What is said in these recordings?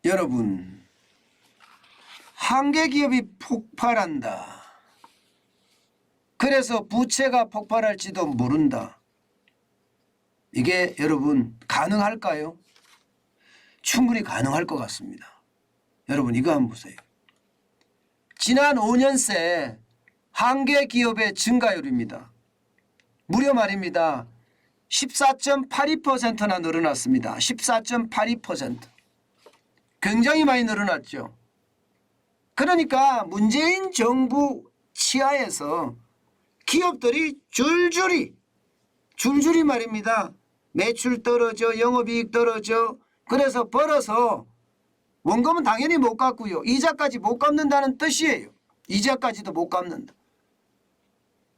여러분, 한계 기업이 폭발한다. 그래서 부채가 폭발할지도 모른다. 이게 여러분 가능할까요? 충분히 가능할 것 같습니다. 여러분 이거 한번 보세요. 지난 5년 새 한계 기업의 증가율입니다. 무려 말입니다. 14.82%나 늘어났습니다. 14.82%. 굉장히 많이 늘어났죠. 그러니까 문재인 정부 치하에서 기업들이 줄줄이 말입니다. 매출 떨어져, 영업이익 떨어져. 그래서 벌어서 원금은 당연히 못 갚고요. 이자까지 못 갚는다는 뜻이에요. 이자까지도 못 갚는다.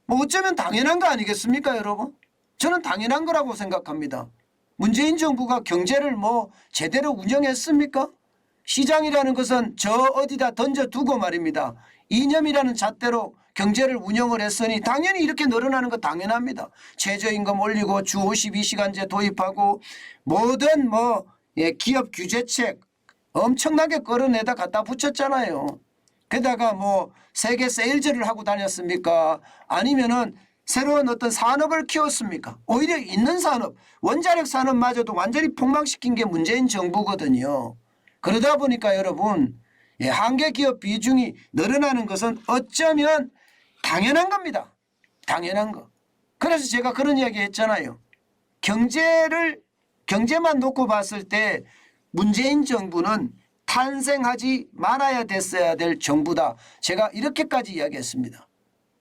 뭐 어쩌면 당연한 거 아니겠습니까, 여러분? 저는 당연한 거라고 생각합니다. 문재인 정부가 경제를 뭐 제대로 운영했습니까? 시장이라는 것은 저 어디다 던져두고 말입니다. 이념이라는 잣대로 경제를 운영을 했으니 당연히 이렇게 늘어나는 거 당연합니다. 최저임금 올리고 주 52시간제 도입하고 모든 기업 규제책 엄청나게 끌어내다 갖다 붙였잖아요. 게다가 뭐 세계 세일즈를 하고 다녔습니까? 아니면은 새로운 어떤 산업을 키웠습니까? 오히려 있는 산업, 원자력 산업마저도 완전히 폭망시킨 게 문재인 정부거든요. 그러다 보니까 여러분, 한계 기업 비중이 늘어나는 것은 어쩌면 당연한 겁니다. 당연한 거. 그래서 제가 그런 이야기 했잖아요. 경제만 놓고 봤을 때 문재인 정부는 탄생하지 말아야 됐어야 될 정부다. 제가 이렇게까지 이야기했습니다.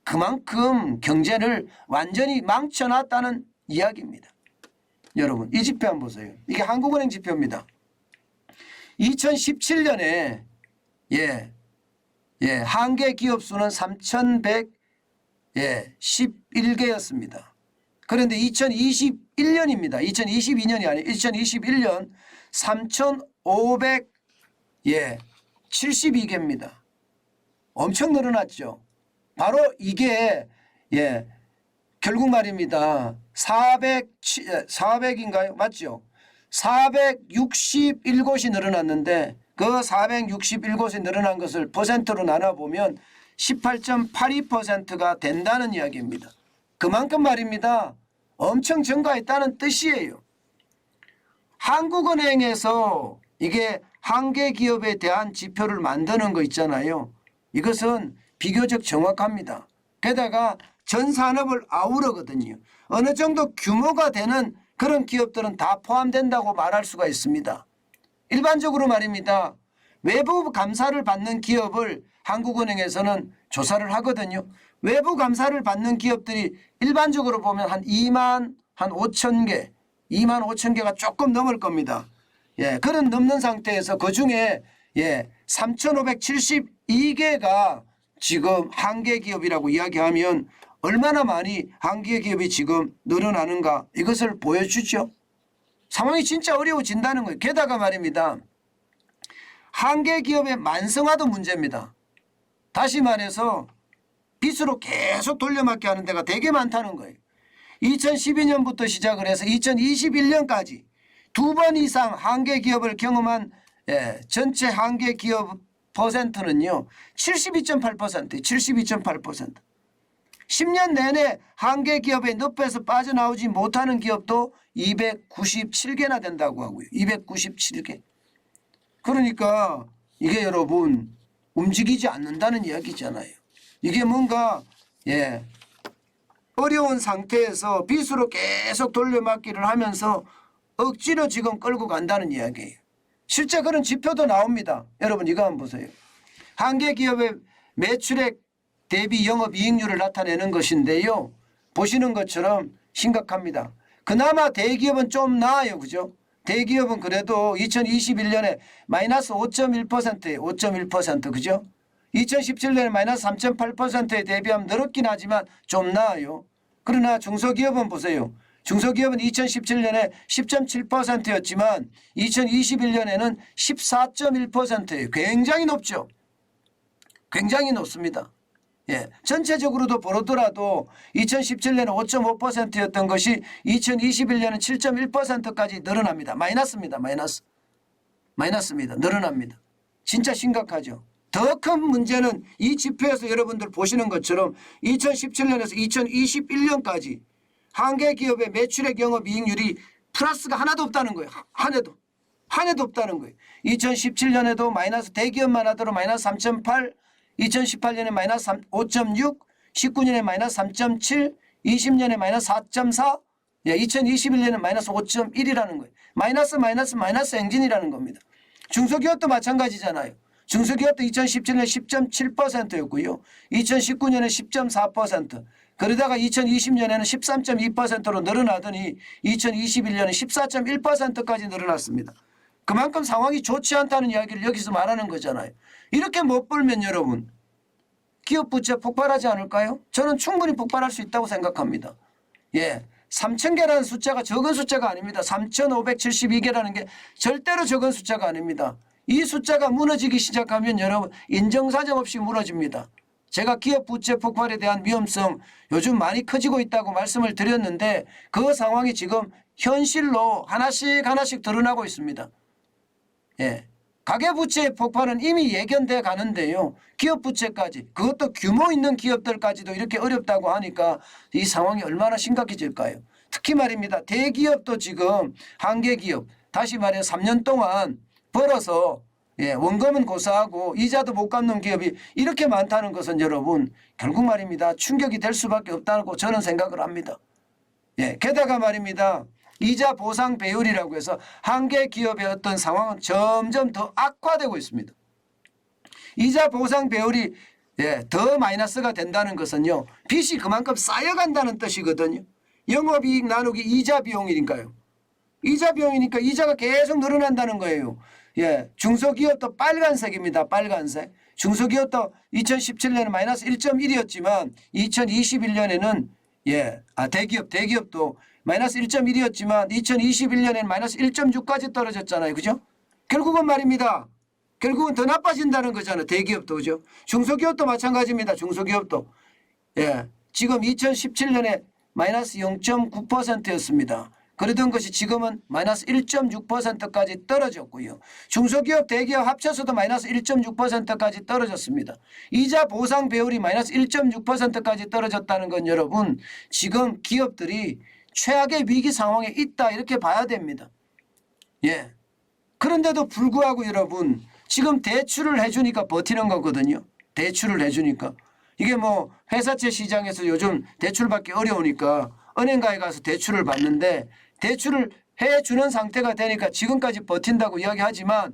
그만큼 경제를 완전히 망쳐놨다는 이야기입니다. 여러분 이 지표 한번 보세요. 이게 한국은행 지표입니다. 2017년에 한계 기업 수는 3,111개였습니다. 그런데 2021년입니다. 2022년이 아니에요. 2021년 3,572개입니다. 엄청 늘어났죠. 바로 이게 결국 말입니다. 400인가요? 맞죠? 461곳이 늘어났는데 그 461곳이 늘어난 것을 퍼센트로 나눠보면 18.82%가 된다는 이야기입니다. 그만큼 말입니다. 엄청 증가했다는 뜻이에요. 한국은행에서 이게 한계 기업에 대한 지표를 만드는 거 있잖아요. 이것은 비교적 정확합니다. 게다가 전 산업을 아우르거든요. 어느 정도 규모가 되는 그런 기업들은 다 포함된다고 말할 수가 있습니다. 일반적으로 말입니다. 외부 감사를 받는 기업을 한국은행에서는 조사를 하거든요. 외부 감사를 받는 기업들이 일반적으로 보면 한 2만 5천 개가 조금 넘을 겁니다. 그런 넘는 상태에서 그중에 3,572개가 지금 한계 기업이라고 이야기하면 얼마나 많이 한계 기업이 지금 늘어나는가 이것을 보여주죠. 상황이 진짜 어려워진다는 거예요. 게다가 말입니다. 한계 기업의 만성화도 문제입니다. 다시 말해서 빚으로 계속 돌려막기 하는 데가 되게 많다는 거예요. 2012년부터 시작을 해서 2021년까지 2번 이상 한계 기업을 경험한 전체 한계 기업 퍼센트는요. 72.8%, 72.8%. 10년 내내 한계 기업의 늪에서 빠져나오지 못하는 기업도 297개나 된다고 하고요. 297개. 그러니까 이게 여러분 움직이지 않는다는 이야기잖아요. 이게 뭔가 어려운 상태에서 빚으로 계속 돌려막기를 하면서 억지로 지금 끌고 간다는 이야기예요. 실제 그런 지표도 나옵니다. 여러분 이거 한번 보세요. 한계 기업의 매출액 대비 영업이익률을 나타내는 것인데요. 보시는 것처럼 심각합니다. 그나마 대기업은 좀 나아요. 그죠? 대기업은 그래도 2021년에 마이너스 5.1%예요. 5.1%. 그죠? 2017년에 마이너스 3.8%에 대비하면 늘었긴 하지만 좀 나아요. 그러나 중소기업은 보세요. 중소기업은 2017년에 10.7%였지만 2021년에는 14.1%예요. 굉장히 높죠. 굉장히 높습니다. 전체적으로도 보더라도 2017년에 5.5%였던 것이 2021년은 7.1%까지 늘어납니다. 마이너스입니다. 마이너스. 마이너스입니다. 늘어납니다. 진짜 심각하죠. 더 큰 문제는 이 지표에서 여러분들 보시는 것처럼 2017년에서 2021년까지 한계 기업의 매출액 영업이익률이 플러스가 하나도 없다는 거예요. 한 해도 없다는 거예요. 2017년에도 마이너스 대기업만 하더라도 마이너스 3.8, 2018년에 마이너스 5.6, 19년에 마이너스 3.7, 20년에 마이너스 4.4, 2021년에 마이너스 5.1이라는 거예요. 마이너스 행진이라는 겁니다. 중소기업도 마찬가지잖아요. 중소기업도 2017년에 10.7%였고요. 2019년에 10.4%. 그러다가 2020년에는 13.2%로 늘어나더니 2021년에 14.1%까지 늘어났습니다. 그만큼 상황이 좋지 않다는 이야기를 여기서 말하는 거잖아요. 이렇게 못 벌면 여러분 기업 부채 폭발하지 않을까요? 저는 충분히 폭발할 수 있다고 생각합니다. 3,000개라는 숫자가 적은 숫자가 아닙니다. 3,572개라는 게 절대로 적은 숫자가 아닙니다. 이 숫자가 무너지기 시작하면 여러분 인정사정 없이 무너집니다. 제가 기업 부채 폭발에 대한 위험성 요즘 많이 커지고 있다고 말씀을 드렸는데 그 상황이 지금 현실로 하나씩 드러나고 있습니다. 가계부채 폭발은 이미 예견돼 가는데요. 기업 부채까지 그것도 규모 있는 기업들까지도 이렇게 어렵다고 하니까 이 상황이 얼마나 심각해질까요? 특히 말입니다. 대기업도 지금 한계기업 다시 말해 3년 동안 벌어서 원금은 고사하고 이자도 못 갚는 기업이 이렇게 많다는 것은 여러분 결국 말입니다. 충격이 될 수밖에 없다고 저는 생각을 합니다. 게다가 말입니다. 이자 보상 배율이라고 해서 한계 기업의 어떤 상황은 점점 더 악화되고 있습니다. 이자 보상 배율이 더 마이너스가 된다는 것은요. 빚이 그만큼 쌓여간다는 뜻이거든요. 영업이익 나누기 이자 비용이니까요. 이자 비용이니까 이자가 계속 늘어난다는 거예요. 중소기업도 빨간색입니다. 빨간색. 중소기업도 2017년에 마이너스 1.1이었지만 2021년에는 대기업도 마이너스 1.1이었지만 2021년에는 마이너스 1.6까지 떨어졌잖아요. 그죠? 결국은 말입니다. 결국은 더 나빠진다는 거잖아요. 대기업도 그죠? 중소기업도 마찬가지입니다. 중소기업도. 지금 2017년에 마이너스 0.9%였습니다. 그러던 것이 지금은 마이너스 1.6%까지 떨어졌고요. 중소기업 대기업 합쳐서도 마이너스 1.6%까지 떨어졌습니다. 이자 보상 배율이 마이너스 1.6%까지 떨어졌다는 건 여러분 지금 기업들이 최악의 위기 상황에 있다 이렇게 봐야 됩니다. 그런데도 불구하고 여러분 지금 대출을 해주니까 버티는 거거든요. 대출을 해주니까. 이게 뭐 회사채 시장에서 요즘 대출 받기 어려우니까 은행가에 가서 대출을 받는데 대출을 해주는 상태가 되니까 지금까지 버틴다고 이야기하지만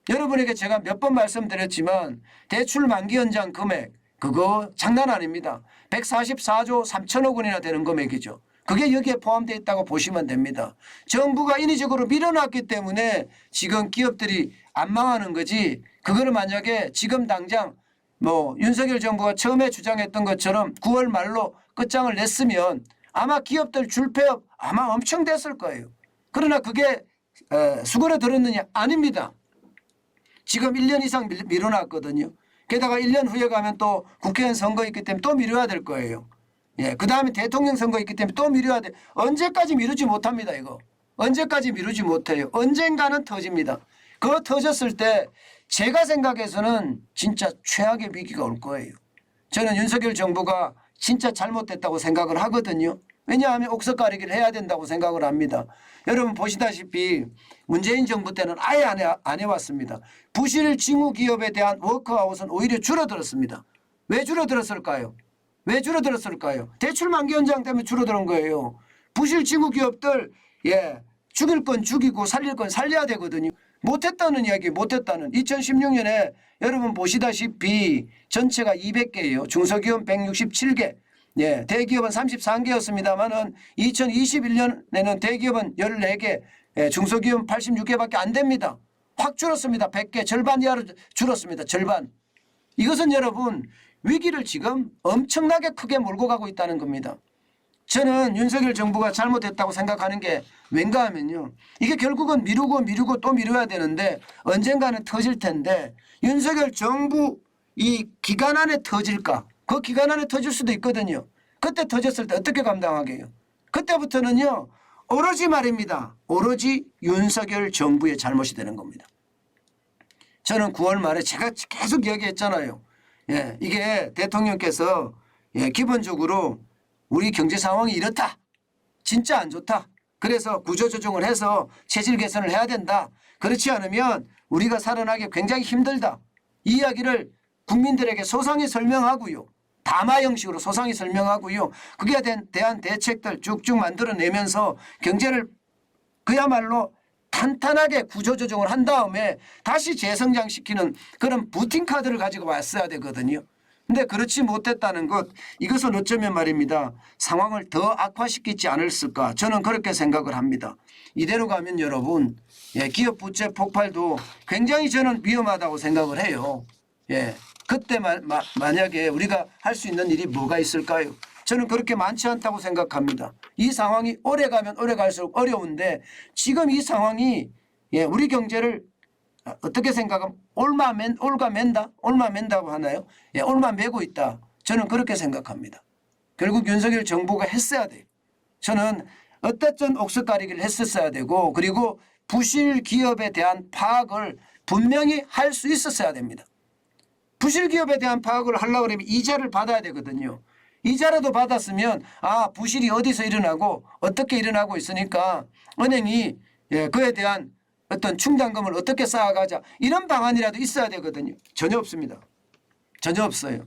여러분에게 제가 몇 번 말씀드렸지만 대출 만기 연장 금액 그거 장난 아닙니다. 144조 3천억 원이나 되는 금액이죠. 그게 여기에 포함되어 있다고 보시면 됩니다. 정부가 인위적으로 밀어놨기 때문에 지금 기업들이 안 망하는 거지 그거를 만약에 지금 당장 뭐 윤석열 정부가 처음에 주장했던 것처럼 9월 말로 끝장을 냈으면 아마 기업들 줄폐업 아마 엄청 됐을 거예요. 그러나 그게 수그러 들었느냐? 아닙니다. 지금 1년 이상 미뤄놨거든요. 게다가 1년 후에 가면 또 국회의원 선거 있기 때문에 또 미뤄야 될 거예요. 그 다음에 대통령 선거 있기 때문에 또 미뤄야 돼. 언제까지 미루지 못합니다. 이거. 언제까지 미루지 못해요. 언젠가는 터집니다. 그거 터졌을 때 제가 생각해서는 진짜 최악의 위기가 올 거예요. 저는 윤석열 정부가 진짜 잘못됐다고 생각을 하거든요. 왜냐하면 옥석 가리기를 해야 된다고 생각을 합니다. 여러분 보시다시피 문재인 정부 때는 아예 안 해왔습니다. 부실 징후 기업에 대한 워크아웃은 오히려 줄어들었습니다. 왜 줄어들었을까요? 왜 줄어들었을까요? 대출 만기 연장 때문에 줄어드는 거예요. 부실 징후 기업들 죽일 건 죽이고 살릴 건 살려야 되거든요. 못했다는 이야기 못했다는 2016년에 여러분 보시다시피 전체가 200개예요. 중소기업 167개. 대기업은 33개였습니다만은 2021년에는 대기업은 14개, 중소기업은 86개밖에 안 됩니다. 확 줄었습니다. 100개 절반 이하로 줄었습니다. 절반. 이것은 여러분 위기를 지금 엄청나게 크게 몰고 가고 있다는 겁니다. 저는 윤석열 정부가 잘못했다고 생각하는 게 왠가 하면요. 이게 결국은 미루고 또 미뤄야 되는데 언젠가는 터질 텐데 윤석열 정부 이 기간 안에 터질까? 그 기간 안에 터질 수도 있거든요. 그때 터졌을 때 어떻게 감당하게요? 그때부터는요. 오로지 말입니다. 오로지 윤석열 정부의 잘못이 되는 겁니다. 저는 9월 말에 제가 계속 이야기했잖아요. 예, 이게 대통령께서 기본적으로 우리 경제 상황이 이렇다. 진짜 안 좋다. 그래서 구조조정을 해서 체질 개선을 해야 된다. 그렇지 않으면 우리가 살아나기 굉장히 힘들다. 이 이야기를 국민들에게 소상히 설명하고요. 담화 형식으로 소상히 설명하고요. 그에 대한 대책들 쭉쭉 만들어내면서 경제를 그야말로 탄탄하게 구조조정을 한 다음에 다시 재성장시키는 그런 부팅카드를 가지고 왔어야 되거든요. 근데 그렇지 못했다는 것, 이것은 어쩌면 말입니다. 상황을 더 악화시키지 않았을까, 저는 그렇게 생각을 합니다. 이대로 가면 여러분, 기업 부채 폭발도 굉장히 저는 위험하다고 생각을 해요. 그때 만약에 우리가 할 수 있는 일이 뭐가 있을까요? 저는 그렇게 많지 않다고 생각합니다. 이 상황이 오래 가면 오래 갈수록 어려운데 지금 이 상황이 우리 경제를 어떻게 생각하면 올가 맨다고 하나요? 올마 매고 있다. 저는 그렇게 생각합니다. 결국 윤석열 정부가 했어야 돼요. 저는 어쨌든 옥석가리기를 했었어야 되고, 그리고 부실 기업에 대한 파악을 분명히 할 수 있었어야 됩니다. 부실 기업에 대한 파악을 하려고 그러면 이자를 받아야 되거든요. 이자라도 받았으면 부실이 어디서 일어나고 어떻게 일어나고 있으니까 은행이 그에 대한 어떤 충당금을 어떻게 쌓아가자, 이런 방안이라도 있어야 되거든요. 전혀 없습니다. 전혀 없어요.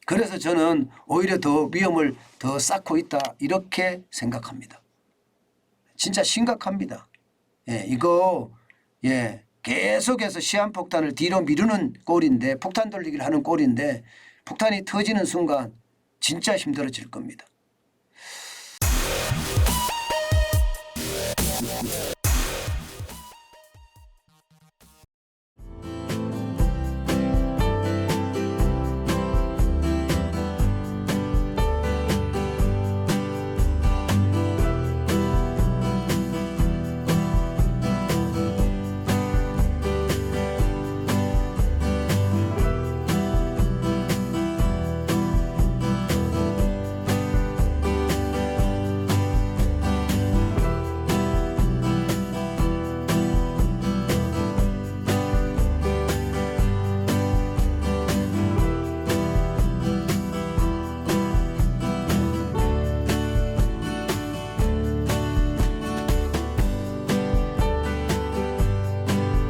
그래서 저는 오히려 더 위험을 더 쌓고 있다, 이렇게 생각합니다. 진짜 심각합니다. 이거 계속해서 시한폭탄을 뒤로 미루는 꼴인데, 폭탄 돌리기를 하는 꼴인데 폭탄이 터지는 순간 진짜 힘들어질 겁니다.